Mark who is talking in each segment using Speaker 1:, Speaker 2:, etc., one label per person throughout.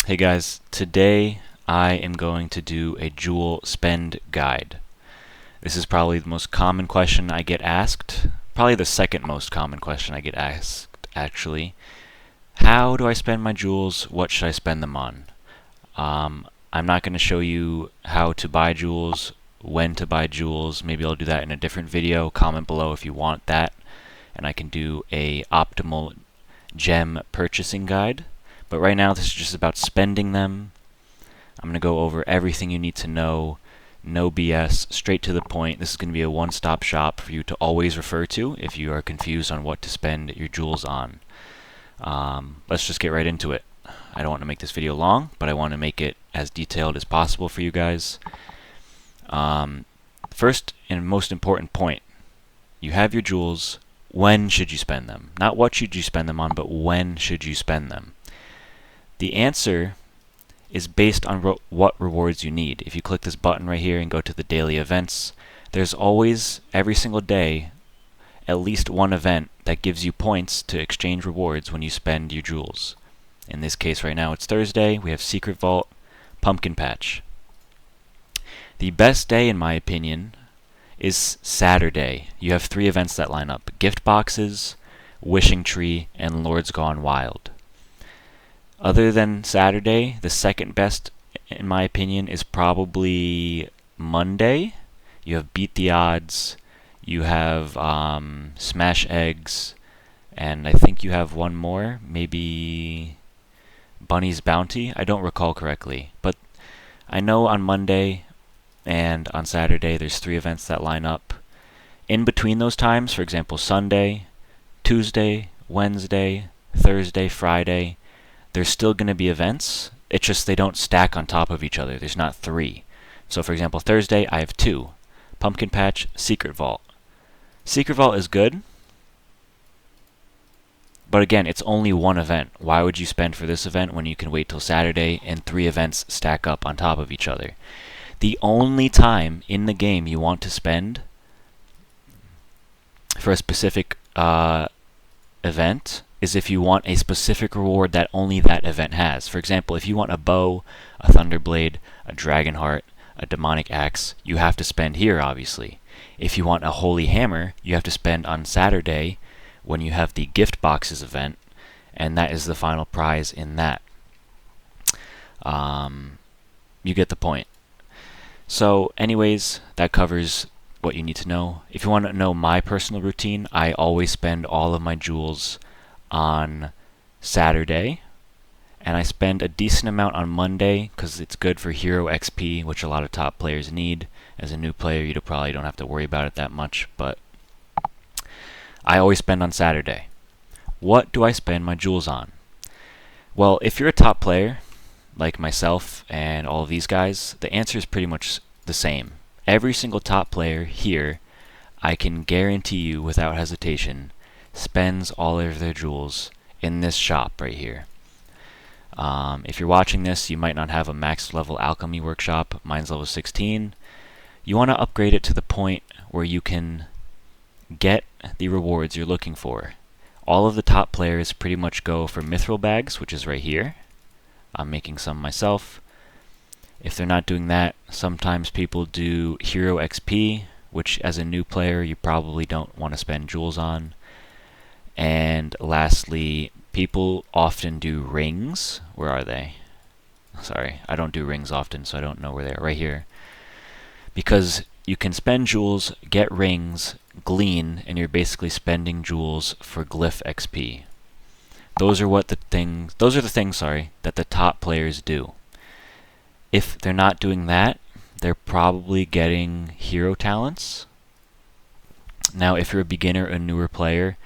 Speaker 1: Hey guys, today I am going to do a jewel spend guide. This is probably the most common question I get asked, probably the second most common question I get asked actually. How do I spend my jewels? What should I spend them on? I'm not going to show you how to buy jewels, when to buy jewels. Maybe I'll do that in a different video. Comment below if you want that, and I can do a optimal gem purchasing guide. But right now this is just about spending them. I'm going to go over everything you need to know. No BS, straight to the point. This is going to be a one-stop shop for you to always refer to if you are confused on what to spend your jewels on. Let's just get right into it. I don't want to make this video long, but I want to make it as detailed as possible for you guys. First and most important point, you have your jewels. When should you spend them? Not what should you spend them on, but when should you spend them? The answer is based on what rewards you need. If you click this button right here and go to the daily events, there's always, every single day, at least one event that gives you points to exchange rewards when you spend your jewels. In this case right now it's Thursday, we have Secret Vault, Pumpkin Patch. The best day in my opinion is Saturday. You have 3 events that line up: Gift Boxes, Wishing Tree, and Lords Gone Wild. Other than Saturday, the second best, in my opinion, is probably Monday. You have Beat the Odds, you have Smash Eggs, and I think you have one more, maybe Bunny's Bounty. I don't recall correctly, but I know on Monday and on Saturday there's 3 events that line up. In between those times, for example, Sunday, Tuesday, Wednesday, Thursday, Friday, there's still going to be events. It's just they don't stack on top of each other. There's not 3. So for example, Thursday I have 2. Pumpkin Patch, Secret Vault. Secret Vault is good, but again, it's only one event. Why would you spend for this event when you can wait till Saturday and 3 events stack up on top of each other? The only time in the game you want to spend for a specific event is if you want a specific reward that only that event has. For example, if you want a bow, a thunderblade, a dragon heart, a demonic axe, you have to spend here, obviously. If you want a holy hammer, you have to spend on Saturday when you have the gift boxes event, and that is the final prize in that. You get the point. So anyways, that covers what you need to know. If you want to know my personal routine, I always spend all of my jewels on Saturday, and I spend a decent amount on Monday because it's good for hero XP, which a lot of top players need. As a new player, you probably don't have to worry about it that much, but I always spend on Saturday. What do I spend my jewels on? Well, if you're a top player like myself and all of these guys, the answer is pretty much the same. Every single top player here, I can guarantee you without hesitation, spends all of their jewels in this shop right here. If you're watching this, you might not have a max level alchemy workshop. Mine's level 16. You want to upgrade it to the point where you can get the rewards you're looking for. All of the top players pretty much go for mithril bags, which is right here. I'm making some myself. If they're not doing that, sometimes people do hero XP, which as a new player you probably don't want to spend jewels on. And lastly, people often do rings. Where are they? Sorry, I don't do rings often, so I don't know where they are. Right here. Because you can spend jewels, get rings, glean, and you're basically spending jewels for glyph XP. Those are the things that the top players do. If they're not doing that, they're probably getting hero talents. Now, if you're a beginner, a newer player,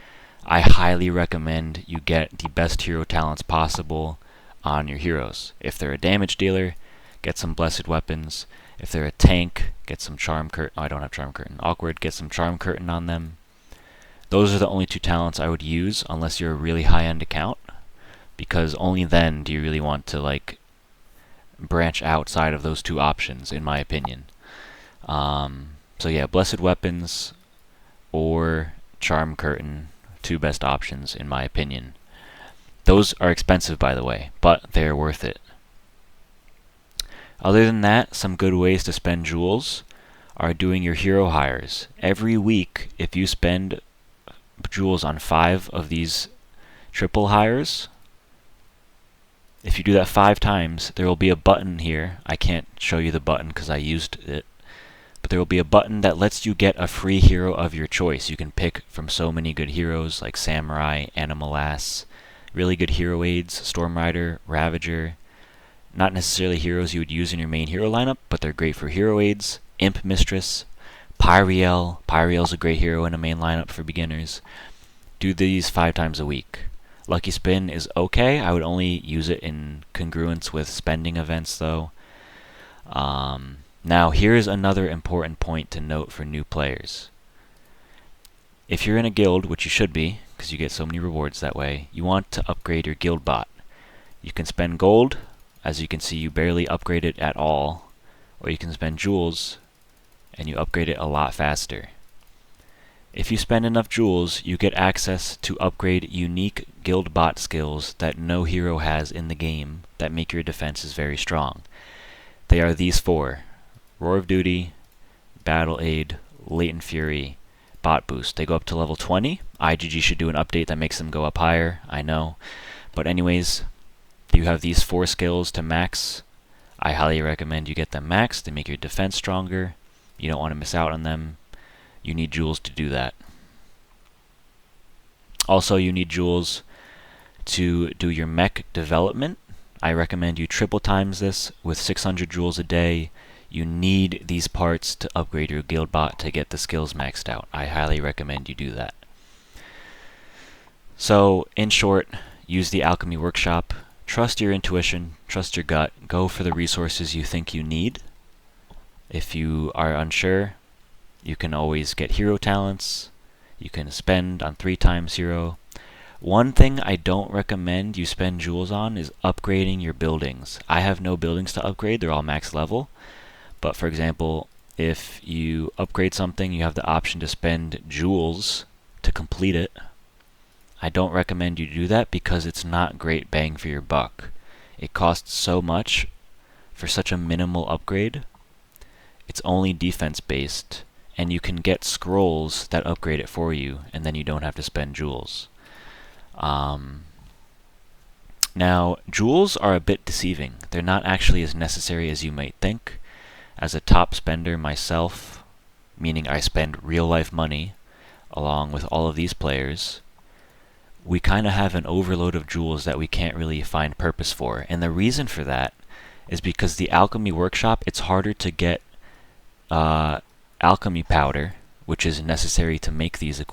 Speaker 1: I highly recommend you get the best hero talents possible on your heroes. If they're a damage dealer, get some blessed weapons. If they're a tank, get some charm curtain. Oh, I don't have charm curtain. Awkward, get some charm curtain on them. Those are the only 2 talents I would use unless you're a really high-end account, because only then do you really want to branch outside of those 2 options, in my opinion. So yeah, blessed weapons or charm curtain, 2 best options in my opinion. Those are expensive, by the way, but they're worth it. Other than that, some good ways to spend jewels are doing your hero hires. Every week, if you spend jewels on 5 of these triple hires, if you do that 5 times, there will be a button here. I can't show you the button because I used it, but there will be a button that lets you get a free hero of your choice. You can pick from so many good heroes like Samurai, Animalass, really good hero aids, Storm Rider, Ravager. Not necessarily heroes you would use in your main hero lineup, but they're great for hero aids. Imp Mistress, Pyriel. Pyriel's a great hero in a main lineup for beginners. Do these 5 times a week. Lucky Spin is okay. I would only use it in congruence with spending events, though. Now, here's another important point to note for new players. If you're in a guild, which you should be, because you get so many rewards that way, you want to upgrade your guild bot. You can spend gold. As you can see, you barely upgrade it at all. Or you can spend jewels, and you upgrade it a lot faster. If you spend enough jewels, you get access to upgrade unique guild bot skills that no hero has in the game that make your defenses very strong. They are these 4. Roar of Duty, Battle Aid, Latent Fury, Bot Boost. They go up to level 20. IGG should do an update that makes them go up higher, I know. But anyways, you have these 4 skills to max. I highly recommend you get them maxed. They make your defense stronger. You don't want to miss out on them. You need jewels to do that. Also, you need jewels to do your mech development. I recommend you triple times this with 600 jewels a day. You need these parts to upgrade your guild bot to get the skills maxed out. I highly recommend you do that. So, in short, use the Alchemy Workshop. Trust your intuition, trust your gut. Go for the resources you think you need. If you are unsure, you can always get hero talents. You can spend on 3 times hero. One thing I don't recommend you spend jewels on is upgrading your buildings. I have no buildings to upgrade, they're all max level. But for example, if you upgrade something, you have the option to spend jewels to complete it. I don't recommend you do that because it's not great bang for your buck. It costs so much for such a minimal upgrade. It's only defense based, and you can get scrolls that upgrade it for you, and then you don't have to spend jewels. Now, jewels are a bit deceiving. They're not actually as necessary as you might think. As a top spender myself, meaning I spend real life money, along with all of these players, we kind of have an overload of jewels that we can't really find purpose for. And the reason for that is because the Alchemy Workshop, it's harder to get alchemy powder, which is necessary to make these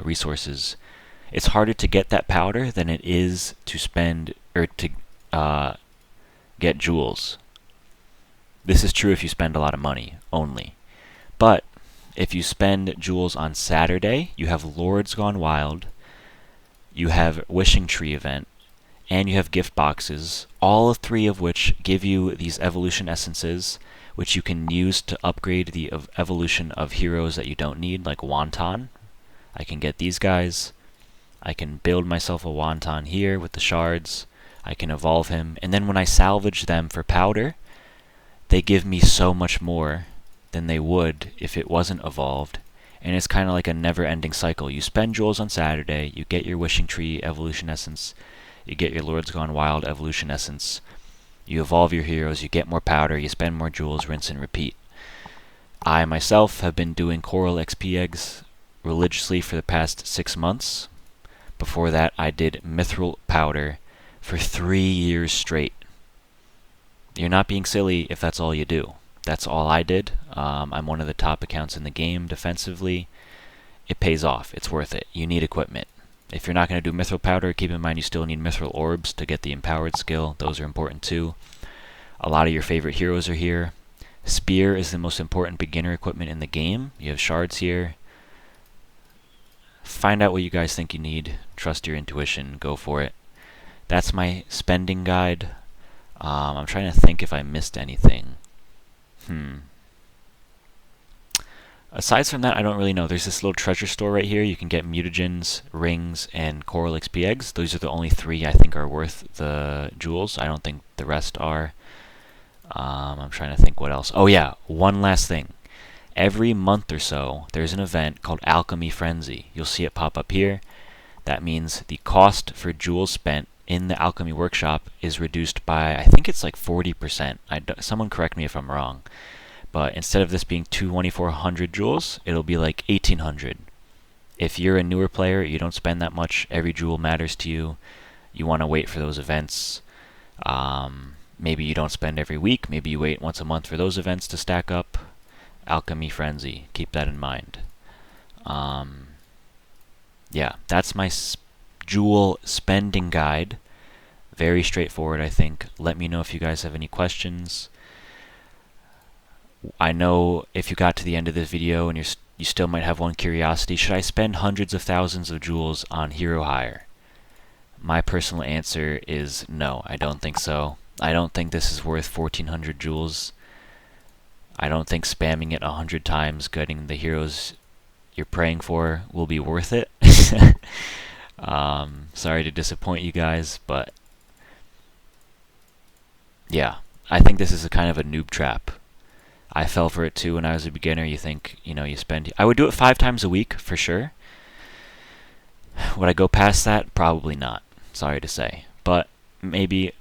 Speaker 1: resources. It's harder to get that powder than it is to spend or to get jewels. This is true if you spend a lot of money only. But if you spend jewels on Saturday, you have Lords Gone Wild, you have Wishing Tree event, and you have gift boxes, all 3 of which give you these evolution essences, which you can use to upgrade the evolution of heroes that you don't need, like Wonton. I can get these guys. I can build myself a Wonton here with the shards. I can evolve him, and then when I salvage them for powder, they give me so much more than they would if it wasn't evolved. And it's kind of like a never-ending cycle. You spend jewels on Saturday, you get your Wishing Tree evolution essence, you get your Lords Gone Wild evolution essence, you evolve your heroes, you get more powder, you spend more jewels, rinse and repeat. I myself have been doing Coral XP eggs religiously for the past 6 months. Before that, I did Mithril powder for 3 years straight. You're not being silly if that's all you do. That's all I did. I'm one of the top accounts in the game defensively. It pays off. It's worth it. You need equipment. If you're not going to do Mithril powder, keep in mind you still need Mithril orbs to get the empowered skill. Those are important too. A lot of your favorite heroes are here. Spear is the most important beginner equipment in the game. You have shards here. Find out what you guys think you need. Trust your intuition. Go for it. That's my spending guide. I'm trying to think if I missed anything. Aside from that, I don't really know. There's this little treasure store right here. You can get mutagens, rings, and Coral XP eggs. Those are the only 3 I think are worth the jewels. I don't think the rest are. I'm trying to think what else. Oh yeah, one last thing. Every month or so, there's an event called Alchemy Frenzy. You'll see it pop up here. That means the cost for jewels spent in the Alchemy Workshop is reduced by, I think it's like 40%. Someone correct me if I'm wrong. But instead of this being 2,400 jewels, it'll be like 1,800. If you're a newer player, you don't spend that much, every jewel matters to you, you want to wait for those events. Maybe you don't spend every week, maybe you wait once a month for those events to stack up. Alchemy Frenzy, keep that in mind. Yeah, that's my jewel spending guide. Very straightforward, I think. Let me know if you guys have any questions. I know if you got to the end of this video and you still might have one curiosity, should I spend hundreds of thousands of jewels on hero hire? My personal answer is no, I don't think so. I don't think this is worth 1,400 jewels. I don't think spamming it 100 times, getting the heroes you're praying for, will be worth it. Sorry to disappoint you guys, but yeah, I think this is a kind of a noob trap. I fell for it too when I was a beginner. You think, you spend... I would do it 5 times a week, for sure. Would I go past that? Probably not. Sorry to say. But maybe,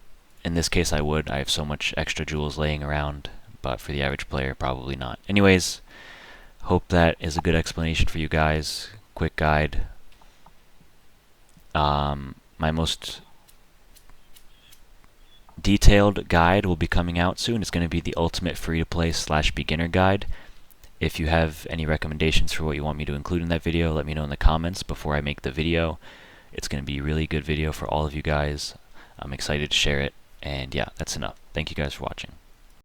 Speaker 1: in this case I would. I have so much extra jewels laying around. But for the average player, probably not. Anyways, hope that is a good explanation for you guys. Quick guide. My most detailed guide will be coming out soon. It's going to be the ultimate free-to-play / beginner guide. If you have any recommendations for what you want me to include in that video, let me know in the comments before I make the video. It's going to be a really good video for all of you guys. I'm excited to share it. And yeah, that's enough. Thank you guys for watching.